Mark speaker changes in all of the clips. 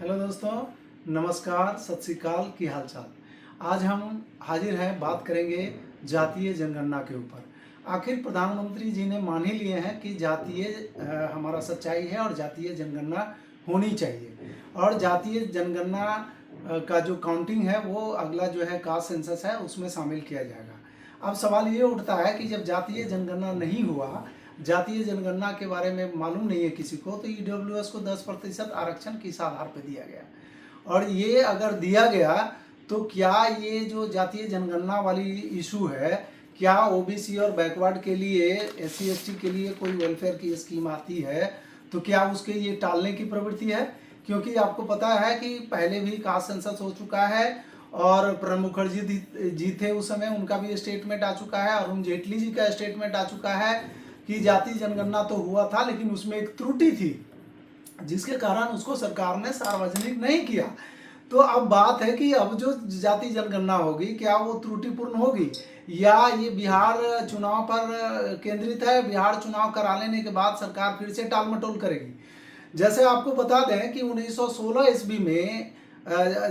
Speaker 1: Hello दोस्तों, नमस्कार, सत श्री अकाल, की हाल चाल। आज हम हाजिर हैं, बात करेंगे जातीय जनगणना के ऊपर। आखिर प्रधानमंत्री जी ने मान ही लिए हैं कि जातीय हमारा सच्चाई है और जातीय जनगणना होनी चाहिए। और जातीय जनगणना का जो काउंटिंग है वो अगला जो है कास्ट सेंसस है उसमें शामिल किया जाएगा। अब सवाल ये उठता है कि जब जातीय जनगणना नहीं हुआ, जातीय जनगणना के बारे में मालूम नहीं है किसी को, तो ईडब्ल्यूएस को 10% आरक्षण किस आधार पर दिया गया, और ये अगर दिया गया तो क्या ये जो जातीय जनगणना वाली इशू है, क्या ओबीसी और बैकवर्ड के लिए, एससी एसटी के लिए कोई वेलफेयर की स्कीम आती है तो क्या उसके ये टालने की प्रवृत्ति है? क्योंकि आपको पता है कि पहले भी कास्ट सेंसस हो चुका है और प्रणब मुखर्जी जी थे उस समय, उनका भी स्टेटमेंट आ चुका है, अरुण जेटली जी का स्टेटमेंट आ चुका है कि जातीय जनगणना तो हुआ था लेकिन उसमें एक त्रुटि थी जिसके कारण उसको सरकार ने सार्वजनिक नहीं किया। तो अब बात है कि अब जो जातीय जनगणना होगी क्या वो त्रुटिपूर्ण होगी, या ये बिहार चुनाव पर केंद्रित है, बिहार चुनाव करा लेने के बाद सरकार फिर से टाल मटोल करेगी। जैसे आपको बता दें कि 1916 ईस्वी में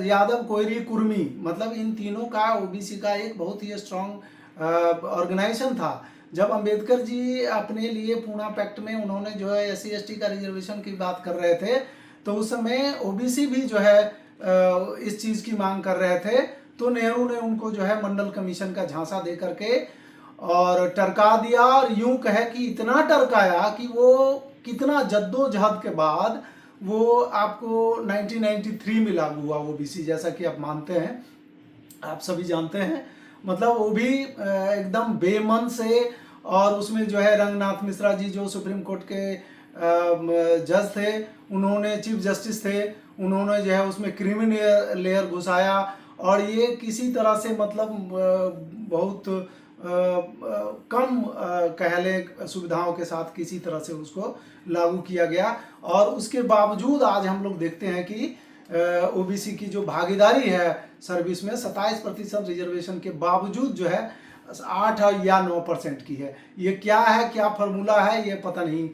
Speaker 1: यादव, कोयरी, कुर्मी, मतलब इन तीनों का ओबीसी का एक बहुत ही स्ट्रॉन्ग ऑर्गेनाइजेशन था। जब अंबेडकर जी अपने लिए पूना पैक्ट में उन्होंने जो है एससी एसटी का रिजर्वेशन की बात कर रहे थे, तो उस समय ओबीसी भी जो है इस चीज़ की मांग कर रहे थे। तो नेहरू ने उनको जो है मंडल कमीशन का झांसा दे करके और टरका दिया, और यूं कहे कि इतना टरकाया कि वो कितना जद्दोजहद के बाद वो आपको 1993 में लागू हुआ ओबीसी, जैसा कि आप मानते हैं, आप सभी जानते हैं। मतलब वो भी एकदम बेमन से, और उसमें जो है रंगनाथ मिश्रा जी जो सुप्रीम कोर्ट के जज थे, उन्होंने, चीफ जस्टिस थे, उन्होंने जो है उसमें क्रिमिनल लेयर घुसाया, और ये किसी तरह से मतलब बहुत कम कह लें सुविधाओं के साथ किसी तरह से उसको लागू किया गया। और उसके बावजूद आज हम लोग देखते हैं कि ओबीसी की जो भागीदारी है सर्विस में 27% रिजर्वेशन के बावजूद जो है 8 या 9% की है। ये क्या है, क्या फार्मूला है, ये पता नहीं,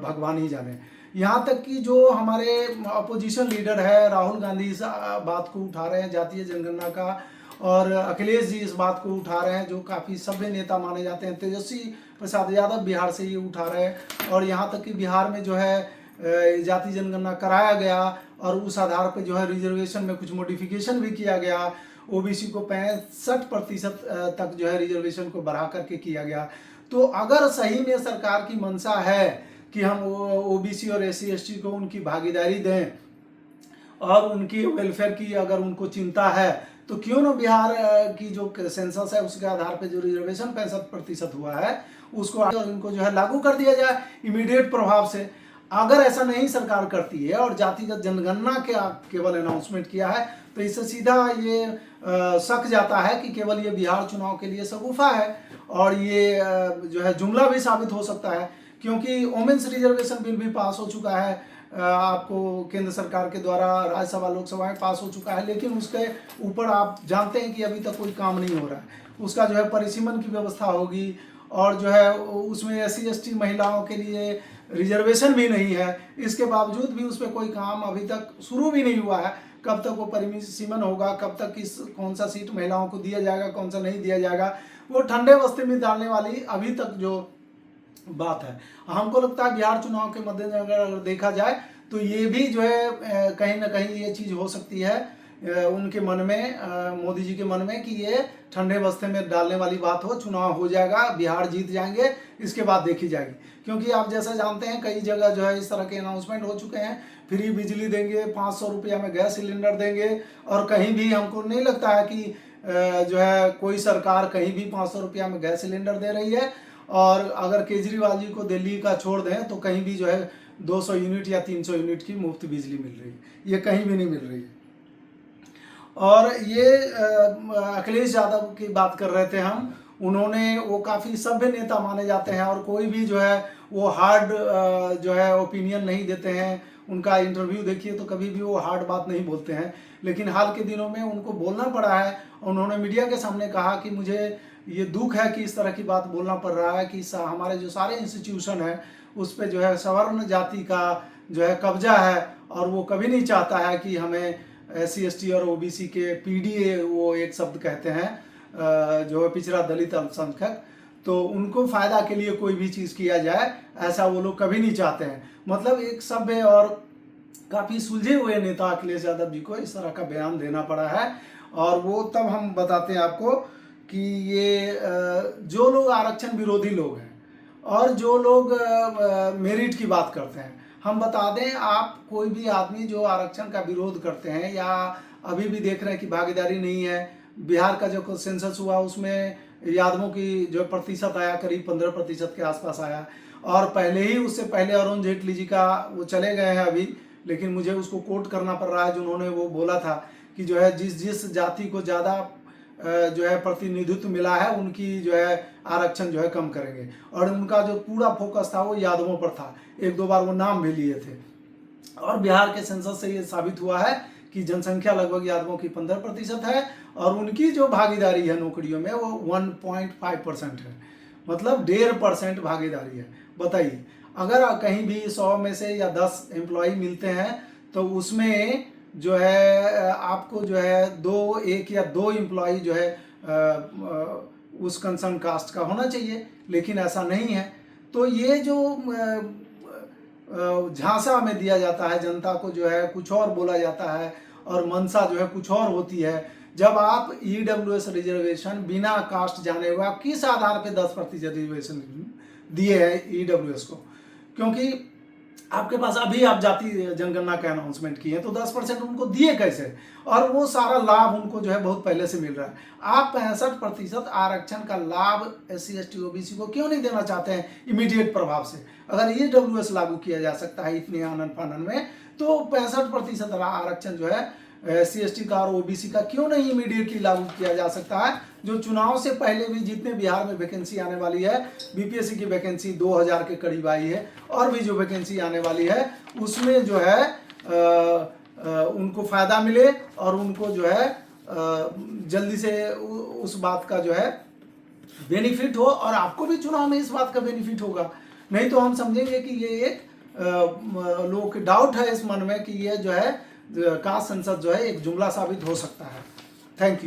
Speaker 1: भगवान ही जाने। यहाँ तक कि जो हमारे अपोजिशन लीडर है राहुल गांधी इस बात को उठा रहे हैं जातीय जनगणना का, और अखिलेश जी इस बात को उठा रहे हैं, जो काफ़ी सभ्य नेता माने जाते हैं, तेजस्वी प्रसाद यादव बिहार से ये उठा रहे हैं। और यहाँ तक कि बिहार में जो है जाति जनगणना कराया गया और उस आधार पर जो है रिजर्वेशन में कुछ मॉडिफिकेशन भी किया गया, ओबीसी को 65% तक जो है रिजर्वेशन को बढ़ा करके किया गया। तो अगर सही में सरकार की मंशा है कि हम ओबीसी और एससी एसटी को उनकी भागीदारी दें और उनकी वेलफेयर की अगर उनको चिंता है, तो क्यों ना बिहार की जो सेंसस है उसके आधार पे जो रिजर्वेशन 65% हुआ है उसको और इनको जो है लागू कर दिया जाए इमीडिएट प्रभाव से। अगर ऐसा नहीं सरकार करती है और जातिगत जनगणना के केवल अनाउंसमेंट किया है, तो इससे सीधा ये शक जाता है कि केवल ये बिहार चुनाव के लिए शगुफा है, और ये जो है जुमला भी साबित हो सकता है। क्योंकि वोमेन्स रिजर्वेशन बिल भी पास हो चुका है, आपको केंद्र सरकार के द्वारा राज्यसभा लोकसभा में पास हो चुका है, लेकिन उसके ऊपर आप जानते हैं कि अभी तक कोई काम नहीं हो रहा है। उसका जो है परिसीमन की व्यवस्था होगी, और जो है उसमें एससी एसटी महिलाओं के लिए रिजर्वेशन भी नहीं है, इसके बावजूद भी उस पर कोई काम अभी तक शुरू भी नहीं हुआ है। कब तक वो परिसीमन होगा, कब तक कौन सा सीट महिलाओं को दिया जाएगा, कौन सा नहीं दिया जाएगा, वो ठंडे बस्ते में डालने वाली अभी तक जो बात है। हमको लगता है बिहार चुनाव के मद्देनजर अगर देखा जाए तो ये भी जो है कहीं ना कहीं ये चीज़ हो सकती है उनके मन में, मोदी जी के मन में, कि ये ठंडे बस्ते में डालने वाली बात हो, चुनाव हो जाएगा, बिहार जीत जाएंगे, इसके बाद देखी जाएगी। क्योंकि आप जैसा जानते हैं कई जगह जो है इस तरह के अनाउंसमेंट हो चुके हैं, फ्री बिजली देंगे, 500 रुपया में गैस सिलेंडर देंगे, और कहीं भी हमको नहीं लगता है कि जो है कोई सरकार कहीं भी 500 रुपया में गैस सिलेंडर दे रही है। और अगर केजरीवाल जी को दिल्ली का छोड़ दें तो कहीं भी जो है 200 यूनिट या 300 यूनिट की मुफ्त बिजली मिल रही है, ये कहीं भी नहीं मिल रही है। और ये अखिलेश यादव की बात कर रहे थे हम, उन्होंने, वो काफ़ी सभ्य नेता माने जाते हैं, और कोई भी जो है वो हार्ड जो है ओपिनियन नहीं देते हैं। उनका इंटरव्यू देखिए तो कभी भी वो हार्ड बात नहीं बोलते हैं, लेकिन हाल के दिनों में उनको बोलना पड़ा है। उन्होंने मीडिया के सामने कहा कि मुझे ये दुख है कि इस तरह की बात बोलना पड़ रहा है कि हमारे जो सारे इंस्टीट्यूशन है उस पर जो है सवर्ण जाति का जो है कब्जा है और वो कभी नहीं चाहता है कि हमें SC ST और OBC के PDA वो एक शब्द कहते हैं जो है पिछड़ा दलित अल्पसंख्यक, तो उनको फायदा के लिए कोई भी चीज़ किया जाए ऐसा वो लोग कभी नहीं चाहते हैं। मतलब एक सभ्य और काफ़ी सुलझे हुए नेता अखिलेश यादव जी को इस तरह का बयान देना पड़ा है। और वो तब हम बताते हैं आपको कि ये जो लोग आरक्षण विरोधी लोग हैं और जो लोग मेरिट की बात करते हैं, हम बता दें आप कोई भी आदमी जो आरक्षण का विरोध करते हैं या अभी भी देख रहे हैं कि भागीदारी नहीं है, बिहार का जो सेंसस हुआ उसमें यादवों की जो प्रतिशत आया करीब 15% के आसपास आया, और पहले ही उससे पहले अरुण जेटली जी का वो चले गए हैं अभी, लेकिन मुझे उसको कोट करना पड़ रहा है जिन्होंने वो बोला था कि जो है जिस जाति को ज़्यादा जो है प्रतिनिधित्व मिला है उनकी जो है आरक्षण जो है कम करेंगे, और उनका जो पूरा फोकस था वो यादवों पर था। एक दो बार वो नाम भी लिए थे, और बिहार के सेंसस से ये साबित हुआ है कि जनसंख्या लगभग यादवों की 15% है और उनकी जो भागीदारी है नौकरियों में वो 1.5% है, मतलब 1.5% भागीदारी है। बताइए, अगर कहीं भी 100 में से या 10 एम्प्लॉय मिलते हैं तो उसमें जो है आपको जो है एक या दो एम्प्लॉय जो है उस कंसर्न कास्ट का होना चाहिए, लेकिन ऐसा नहीं है। तो ये जो झांसा में दिया जाता है जनता को, जो है कुछ और बोला जाता है और मंशा जो है कुछ और होती है। जब आप EWS रिजर्वेशन बिना कास्ट जाने हुए आप किस आधार पे 10% रिजर्वेशन दिए हैं EWS को? क्योंकि आपके पास अभी आप जाति जनगणना का अनाउंसमेंट किए तो 10% उनको दिए कैसे, और वो सारा लाभ उनको जो है बहुत पहले से मिल रहा है। आप 65% आरक्षण का लाभ SC ST OBC को क्यों नहीं देना चाहते हैं इमीडिएट प्रभाव से? अगर EWS लागू किया जा सकता है इतने आनन फानन में, तो 65% आरक्षण जो है SC ST का और OBC का क्यों नहीं इमीडिएटली लागू किया जा सकता है? जो चुनाव से पहले भी जितने बिहार में वैकेंसी आने वाली है, BPSC की वैकेंसी 2000 के करीब आई है, और भी जो वैकेंसी आने वाली है उसमें जो है उनको फायदा मिले और उनको जो है जल्दी से उस बात का जो है बेनिफिट हो, और आपको भी चुनाव में इस बात का बेनिफिट होगा। नहीं तो हम समझेंगे कि ये एक लोगों के डाउट है इस मन में कि ये जो है कास्ट सेंसस जो है एक जुमला साबित हो सकता है। Thank you.